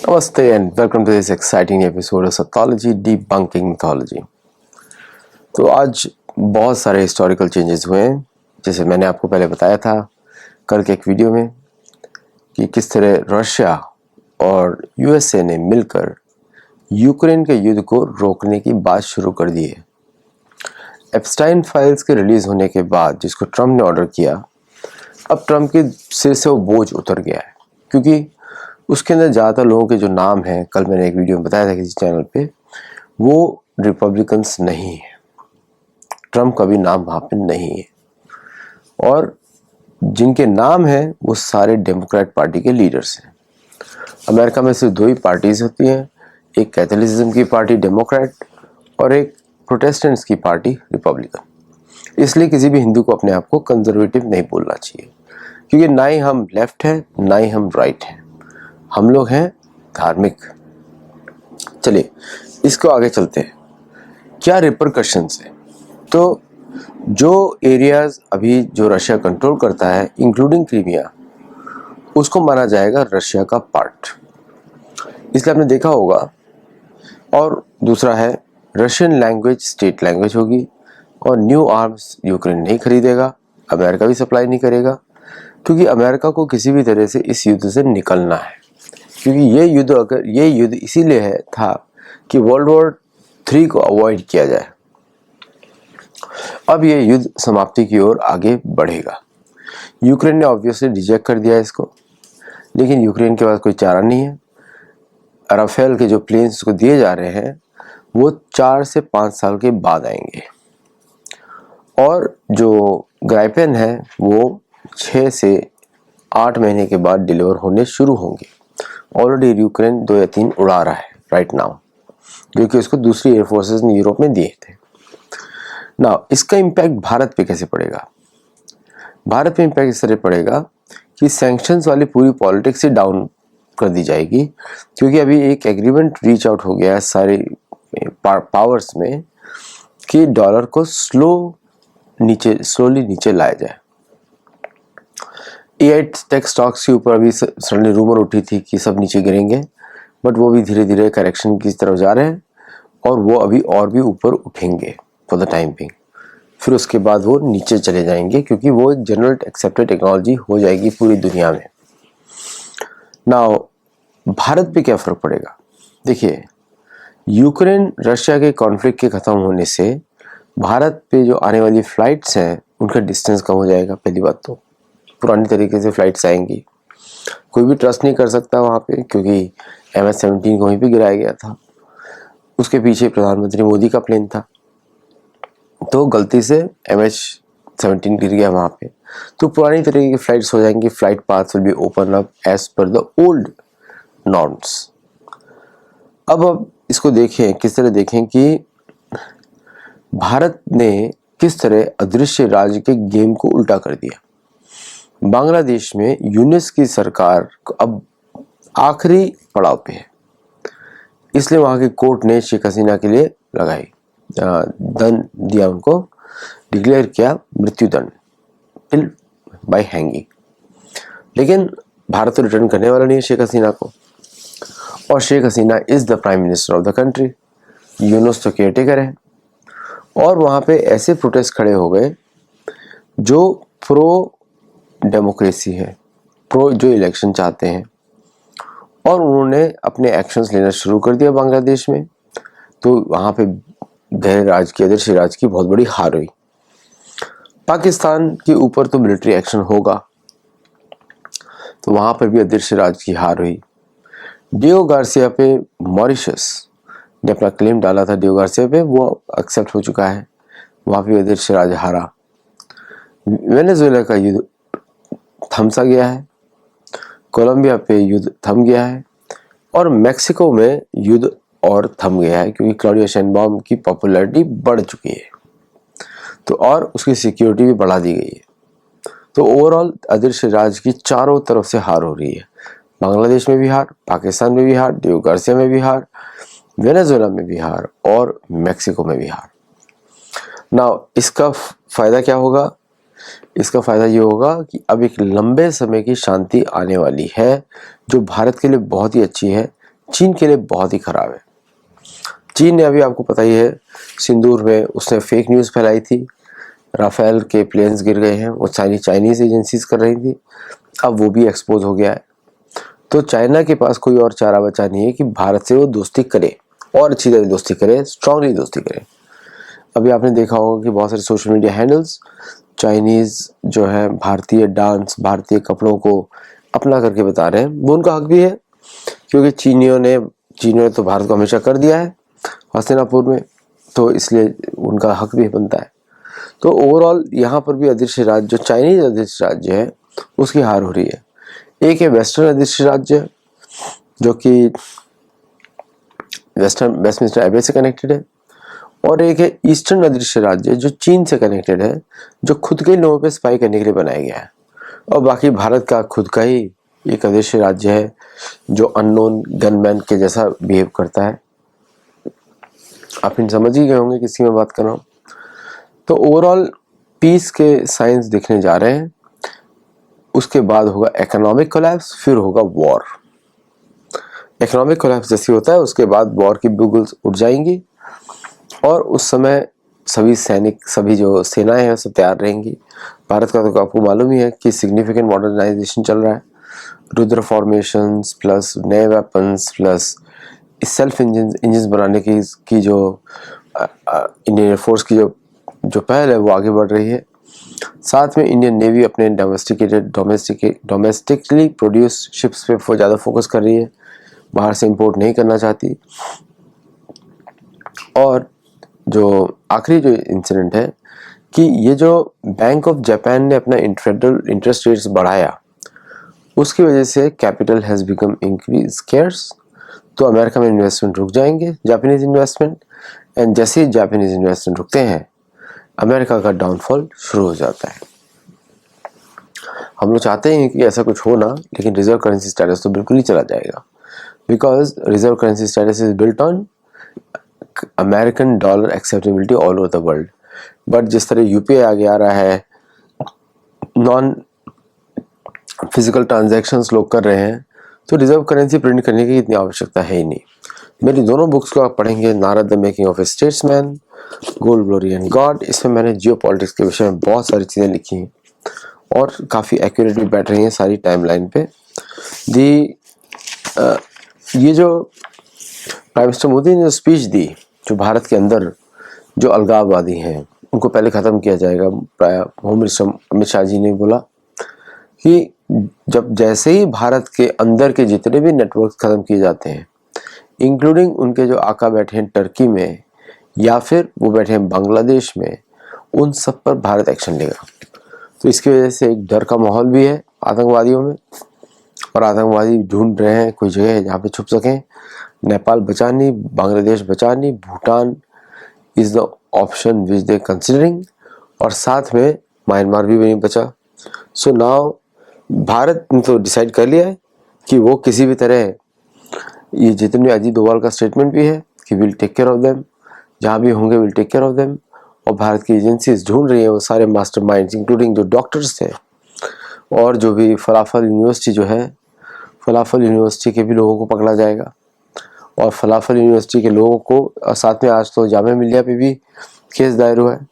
Namaste and welcome to this exciting episode of Sathology Debunking Mythology। तो आज बहुत सारे हिस्टोरिकल चेंजेस हुए हैं, जैसे मैंने आपको पहले बताया था कल के एक वीडियो में कि किस तरह रशिया और यूएसए ने मिलकर यूक्रेन के युद्ध को रोकने की बात शुरू कर दी है। एप्स्टाइन फाइल्स के रिलीज होने के बाद जिसको ट्रम्प ने ऑर्डर किया, अब ट्रम्प के सिर से वो बोझ उतर गया है, क्योंकि उसके अंदर ज़्यादातर लोगों के जो नाम हैं, कल मैंने एक वीडियो में बताया था किसी चैनल पे, वो रिपब्लिकन्स नहीं है। ट्रम्प का भी नाम वहाँ पे नहीं है, और जिनके नाम हैं वो सारे डेमोक्रेट पार्टी के लीडर्स हैं। अमेरिका में सिर्फ दो ही पार्टीज होती हैं, एक कैथोलिसिज्म की पार्टी डेमोक्रेट और एक प्रोटेस्टेंट्स की पार्टी रिपब्लिकन। इसलिए किसी भी हिंदू को अपने आप को कंजर्वेटिव नहीं बोलना चाहिए, क्योंकि ना ही हम लेफ्ट हैं ना ही हम राइट हैं, हम लोग हैं धार्मिक। चलिए इसको आगे चलते हैं। क्या रिपरकशंस है? तो जो एरियाज अभी जो रशिया कंट्रोल करता है, इंक्लूडिंग क्रीमिया, उसको माना जाएगा रशिया का पार्ट, इसलिए आपने देखा होगा। और दूसरा है, रशियन लैंग्वेज स्टेट लैंग्वेज होगी, और न्यू आर्म्स यूक्रेन नहीं खरीदेगा, अमेरिका भी सप्लाई नहीं करेगा, क्योंकि अमेरिका को किसी भी तरह से इस युद्ध से निकलना है। क्योंकि ये युद्ध इसीलिए था कि वर्ल्ड वॉर 3 को अवॉइड किया जाए। अब ये युद्ध समाप्ति की ओर आगे बढ़ेगा। यूक्रेन ने ऑब्वियसली रिजेक्ट कर दिया इसको, लेकिन यूक्रेन के पास कोई चारा नहीं है। राफेल के जो प्लेन्स को दिए जा रहे हैं वो 4 से 5 साल के बाद आएंगे, और जो ग्राइपेन है वो 6 से 8 महीने के बाद डिलीवर होने शुरू होंगे। ऑलरेडी यूक्रेन 2 या 3 उड़ा रहा है राइट नाउ, जो कि उसको दूसरी एयरफोर्सेस ने यूरोप में दिए थे। नाउ इसका इम्पैक्ट भारत पे कैसे पड़ेगा? भारत पे इम्पैक्ट इस तरह पड़ेगा कि सैंक्शंस वाली पूरी पॉलिटिक्स ही डाउन कर दी जाएगी, क्योंकि अभी एक एग्रीमेंट रीच आउट हो गया है सारी पावर्स में कि डॉलर को स्लोली नीचे लाया जाए। AI टेक स्टॉक्स के ऊपर अभी सडनली रूमर उठी थी कि सब नीचे गिरेंगे, बट वो भी धीरे धीरे करेक्शन की तरफ जा रहे हैं, और वो अभी और भी ऊपर उठेंगे फॉर द टाइम बिंग। फिर उसके बाद वो नीचे चले जाएंगे, क्योंकि वो एक जनरल एक्सेप्टेड टेक्नोलॉजी हो जाएगी पूरी दुनिया में। नाउ भारत पे क्या फर्क पड़ेगा? देखिए, यूक्रेन रशिया के कॉन्फ्लिक्ट के खत्म होने से भारत पे जो आने वाली फ्लाइट्स हैं उनका डिस्टेंस कम हो जाएगा। पहली बात तो पुरानी तरीके से फ्लाइट्स आएंगी, कोई भी ट्रस्ट नहीं कर सकता वहाँ पे, क्योंकि MH17 को वहीं पे गिराया गया था। उसके पीछे प्रधानमंत्री मोदी का प्लेन था, तो गलती से MH17 गिर गया वहाँ पे। तो पुरानी तरीके की फ्लाइट्स हो जाएंगी, flight paths will be open up as per the old norms. अब इसको देखें, किस तरह देखें कि भारत ने किस तरह अदृश्य राज के गेम को उल्टा कर दिया। बांग्लादेश में यूनिस की सरकार अब आखिरी पड़ाव पे है, इसलिए वहाँ की कोर्ट ने शेख हसीना के लिए लगाई दंड दिया, उनको डिक्लेयर किया मृत्युदंड टिल बाय हैंगिंग। लेकिन भारत तो रिटर्न करने वाला नहीं है शेख हसीना को, और Sheikh Hasina is the prime minister of the country. Yunus तो केयरटेकर है, और वहाँ पे ऐसे प्रोटेस्ट खड़े हो गए जो प्रो डेमोक्रेसी है, प्रो जो इलेक्शन चाहते हैं, और उन्होंने अपने एक्शंस लेना शुरू कर दिया बांग्लादेश में। तो वहाँ पे गहरे राज की, आदर्श राज की बहुत बड़ी हार हुई। पाकिस्तान के ऊपर तो मिलिट्री एक्शन होगा, तो वहाँ पर भी आदर्श राज की हार हुई। डियो गार्सिया पे मॉरिशस ने अपना क्लेम डाला था, डियो गार्सिया पे, वो एक्सेप्ट हो चुका है, वहाँ पे आदर्श राज हारा। वेनेजुएला का युद्ध थम सा गया है, कोलंबिया पे युद्ध थम गया है, और मेक्सिको में युद्ध और थम गया है, क्योंकि क्लॉडिया शेनबॉम की पॉपुलैरिटी बढ़ चुकी है, तो और उसकी सिक्योरिटी भी बढ़ा दी गई है। तो ओवरऑल अदृश्य राज की चारों तरफ से हार हो रही है। बांग्लादेश में भी हार, पाकिस्तान में भी हार, डियो गार्सिया में भी हार, वेनेजुएला में भी हार, और मेक्सिको में भी हार। नाउ इसका फायदा क्या होगा? इसका फायदा ये होगा कि अब एक लंबे समय की शांति आने वाली है, जो भारत के लिए बहुत ही अच्छी है, चीन के लिए बहुत ही खराब है। चीन ने अभी आपको पता ही है सिंदूर में उसने फेक न्यूज़ फैलाई थी, राफेल के प्लेन्स गिर गए हैं, वो चाइनीज़ एजेंसीज कर रही थी, अब वो भी एक्सपोज हो गया है। तो चाइना के पास कोई और चारा बचा नहीं है कि भारत से वो दोस्ती करे और अच्छी तरह दोस्ती करे, स्ट्रांगली दोस्ती करे। अभी आपने देखा होगा कि बहुत सारे सोशल मीडिया हैंडल्स चाइनीज़ जो है भारतीय डांस, भारतीय कपड़ों को अपना करके बता रहे हैं। वो उनका हक भी है, क्योंकि चीनियों ने तो भारत को हमेशा कर दिया है हस्तिनापुर में, तो इसलिए उनका हक भी बनता है। तो ओवरऑल यहाँ पर भी अदृश्य राज्य, जो चाइनीज अदृश्य राज्य है, उसकी हार हो रही है। एक है वेस्टर्न अदृश्य राज्य, जो कि वेस्टमिंस्टर एबे से कनेक्टेड है, और एक है ईस्टर्न अदृश्य राज्य जो चीन से कनेक्टेड है, जो खुद के लोगों पे स्पाई करने के लिए बनाया गया है। और बाकी भारत का खुद का ही एक अदृश्य राज्य है जो अननोन गनमैन के जैसा बिहेव करता है। आप इन समझ ही गए होंगे किसकी मैं बात कर रहा हूँ। तो ओवरऑल पीस के साइंस दिखने जा रहे हैं। उसके बाद होगा इकोनॉमिक कोलैप्स, फिर होगा वॉर। इकोनॉमिक कोलैप्स जैसे होता है उसके बाद वॉर की बुगल्स उठ जाएंगी, और उस समय सभी जो सेनाएं हैं सब तैयार रहेंगी। भारत का तो आपको मालूम ही है कि सिग्निफिकेंट मॉडर्नाइजेशन चल रहा है, रुद्र फॉर्मेशंस प्लस नए वेपन्स प्लस सेल्फ इंजन बनाने की जो इंडियन एयरफोर्स की जो पहल है वो आगे बढ़ रही है। साथ में इंडियन नेवी अपने डोमेस्टिकली प्रोड्यूस शिप्स पे ज़्यादा फोकस कर रही है, बाहर से इंपोर्ट नहीं करना चाहती। और जो आखिरी जो इंसिडेंट है कि ये जो बैंक ऑफ जापान ने अपना इंटरेस्ट रेट्स बढ़ाया, उसकी वजह से capital has become increase scarce, तो अमेरिका में इन्वेस्टमेंट रुक जाएंगे, जापानीज इन्वेस्टमेंट। एंड जैसे ही जापानीज इन्वेस्टमेंट रुकते हैं, अमेरिका का डाउनफॉल शुरू हो जाता है। हम लोग चाहते हैं कि ऐसा कुछ हो ना, लेकिन रिजर्व करेंसी स्टेटस तो बिल्कुल ही चला जाएगा, because reserve currency status is built on American dollar acceptability all over the world. But जिस तरह यूपीआई आगे आ रहा है, नॉन फिजिकल ट्रांजैक्शंस लोग कर रहे हैं, तो रिजर्व करेंसी प्रिंट करने की इतनी आवश्यकता है ही नहीं। मेरी दोनों बुक्स को आप पढ़ेंगे, Narad the making of A statesman, gold glory and God, इसमें मैंने जियो पॉलिटिक्स के विषय में बहुत सारी चीज़ें लिखी हैं और काफ़ी एक्यूरेट भी बैठ रही हैं सारी टाइमलाइन पे। ये जो प्राइम मिनिस्टर मोदी ने जो स्पीच दी, जो भारत के अंदर जो अलगाववादी हैं उनको पहले ख़त्म किया जाएगा, होम मिनिस्टर अमित शाह जी ने बोला कि जैसे ही भारत के अंदर के जितने भी नेटवर्क ख़त्म किए जाते हैं, इंक्लूडिंग उनके जो आका बैठे हैं टर्की में या फिर वो बैठे हैं बांग्लादेश में, उन सब पर भारत एक्शन लेगा। तो इसकी वजह से एक डर का माहौल भी है आतंकवादियों में, और आतंकवादी ढूंढ रहे हैं कोई जगह जहाँ पे छुप सकें। नेपाल बचा नहीं, बांग्लादेश बचा नहीं, Bhutan is the option which they considering, और साथ में म्यांमार भी नहीं बचा। सो नाउ भारत ने तो डिसाइड कर लिया है कि वो किसी भी तरह, ये जितने अजीत डोभाल का स्टेटमेंट भी है कि will take care of them, जहाँ भी होंगे will take care of them. और भारत की एजेंसीज ढूंढ रही है वो सारे मास्टरमाइंड्स, इंक्लूडिंग जो डॉक्टर्स थे और जो भी फलाफल यूनिवर्सिटी जो है, फलाफल यूनिवर्सिटी के भी लोगों को पकड़ा जाएगा। और फलाफल यूनिवर्सिटी के लोगों को साथ में आज तो जामिया मिल्लिया पे भी केस दायर हुआ है।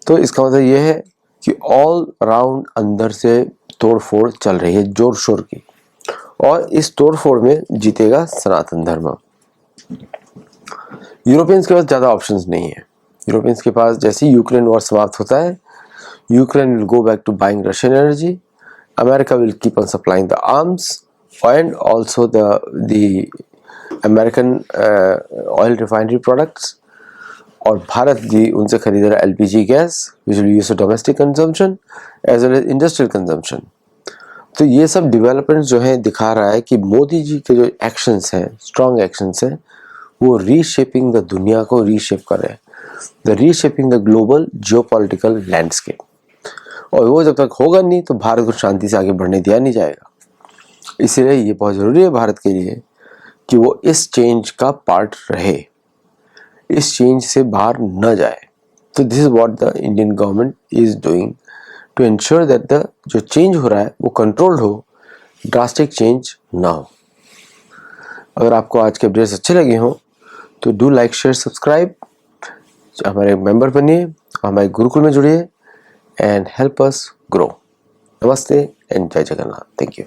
तो इसका मतलब ये है कि ऑल राउंड अंदर से तोड़ फोड़ चल रही है जोर शोर की, और इस तोड़ फोड़ में जीतेगा सनातन धर्म। यूरोपियंस के पास ज़्यादा ऑप्शंस नहीं है। यूरोपियंस के पास जैसे ही यूक्रेन वॉर समाप्त होता है, Ukraine will go back to buying Russian energy, America will keep on supplying the arms and also the American oil refinery products, और भारत भी उनसे खरीद रहा है LPG gas which will use domestic consumption as well as industrial consumption. तो ये सब developments जो है दिखा रहा है कि मोदी जी के जो एक्शंस हैं, स्ट्रॉन्ग एक्शंस हैं, वो रीशेपिंग द दुनिया को रीशेप कर रहे हैं, the reshaping the global geopolitical landscape. और वो जब तक होगा नहीं तो भारत को शांति से आगे बढ़ने दिया नहीं जाएगा। इसलिए ये बहुत ज़रूरी है भारत के लिए कि वो इस चेंज का पार्ट रहे, इस चेंज से बाहर न जाए। तो this is what the Indian government is doing to ensure that the जो चेंज हो रहा है वो कंट्रोल्ड हो, ड्रास्टिक चेंज ना हो। अगर आपको आज के अपडेट्स अच्छे लगे हों तो डू लाइक शेयर सब्सक्राइब, हमारे मेंबर बनिए, हमारे गुरुकुल में जुड़िए एंड हेल्प अस ग्रो। नमस्ते एंड जय जगन्नाथ। Thank you.